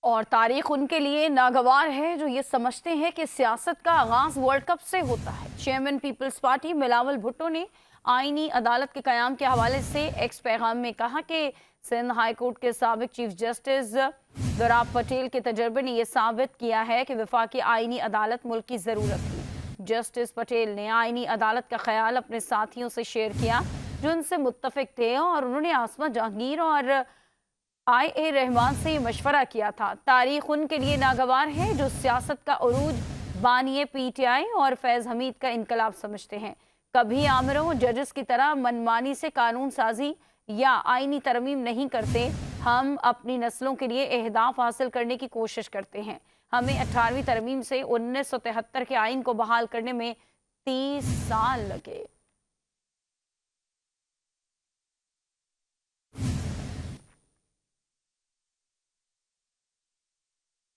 اور تاریخ ان کے لیے ناگوار ہے جو یہ سمجھتے ہیں کہ سیاست کا آغاز ورلڈ کپ سے ہوتا ہے۔ چیئرمین پیپلز پارٹی بلاول بھٹو نے آئینی عدالت کے قیام کے حوالے سے ایکس پیغام میں کہا کہ سندھ ہائی کورٹ کے سابق چیف جسٹس دوراب پٹیل کے تجربے نے یہ ثابت کیا ہے کہ وفاقی آئینی عدالت ملک کی ضرورت تھی۔ جسٹس پٹیل نے آئینی عدالت کا خیال اپنے ساتھیوں سے شیئر کیا جو ان سے متفق تھے، اور انہوں نے عاصمہ جہانگیر اور اے رحمان سے یہ مشورہ کیا تھا۔ تاریخ ان کے لیے ناگوار ہے جو سیاست کا عروج بانی پی ٹی آئی اور فیض حمید کا انقلاب سمجھتے ہیں۔ کبھی آمروں ججز کی طرح منمانی سے قانون سازی یا آئینی ترمیم نہیں کرتے، ہم اپنی نسلوں کے لیے اہداف حاصل کرنے کی کوشش کرتے ہیں۔ ہمیں 18ویں ترمیم سے 1973 کے آئین کو بحال کرنے میں 30 سال لگے۔